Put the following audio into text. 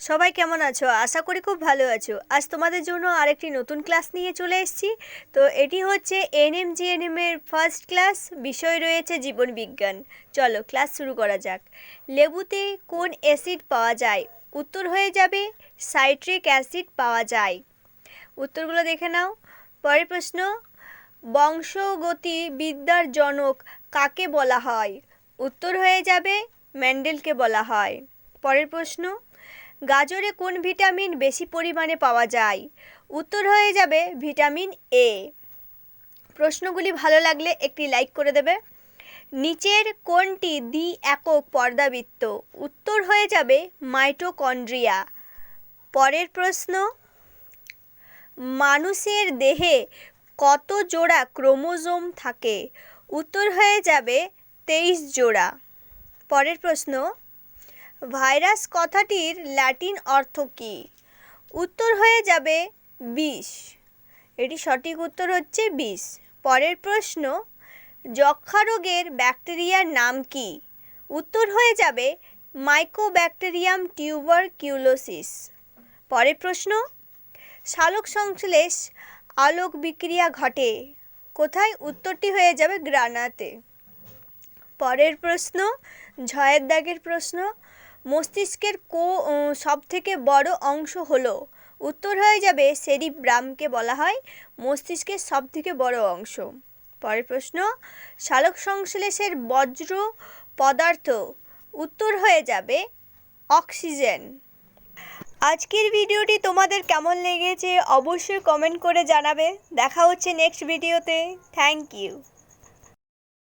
সবাই কেমন আছো? আশা করি খুব ভালো আছো। আজ তোমাদের জন্য আরেকটি নতুন ক্লাস নিয়ে চলে এসেছি। তো এটি হচ্ছে এনএম এর ফার্স্ট ক্লাস, বিষয় রয়েছে জীবনবিজ্ঞান। চলো ক্লাস শুরু করা যাক। লেবুতে কোন অ্যাসিড পাওয়া যায়? উত্তর হয়ে যাবে সাইট্রিক অ্যাসিড পাওয়া যায়। উত্তরগুলো দেখে নাও। পরের প্রশ্ন, বংশগতি বিদ্যার জনক কাকে বলা হয়? উত্তর হয়ে যাবে মেন্ডেলকে বলা হয়। পরের প্রশ্ন, গাজরে কোন ভিটামিন বেশি পরিমাণে পাওয়া যায়? উত্তর হয়ে যাবে ভিটামিন এ। প্রশ্নগুলি ভালো লাগলে একটি লাইক করে দেবে। নিচের কোনটি দ্বি একক পর্দাবৃত্ত? উত্তর হয়ে যাবে মাইটোকন্ড্রিয়া। পরের প্রশ্ন, মানুষের দেহে কত জোড়া ক্রোমোজোম থাকে? উত্তর হয়ে যাবে 23 জোড়া। পরের প্রশ্ন, ভাইরাস কথাটির ল্যাটিন অর্থ কী? উত্তর হয়ে যাবে বিষ। এটি সঠিক উত্তর হচ্ছে বিষ। পরের প্রশ্ন, যক্ষ্মা রোগের ব্যাকটেরিয়ার নাম কি? উত্তর হয়ে যাবে মাইকোব্যাকটেরিয়াম টিউবারকিউলোসিস। পরের প্রশ্ন, সালোক সংশ্লেষ আলোক বিক্রিয়া ঘটে কোথায়? উত্তরটি হয়ে যাবে গ্রানাতে। পরের প্রশ্ন, ঝয়ের দাগের প্রশ্ন, মস্তিষ্কের সবথেকে বড় অংশ হলো? উত্তর হয়ে যাবে সেরিব্রামকে বলা হয় মস্তিষ্কের সবথেকে বড় অংশ। পরের প্রশ্ন, সালোক সংশ্লেষের বজ্র পদার্থ? উত্তর হয়ে যাবে অক্সিজেন। আজকের ভিডিওটি তোমাদের কেমন লেগেছে অবশ্যই কমেন্ট করে জানাবে। দেখা হচ্ছে নেক্সট ভিডিওতে। Thank you.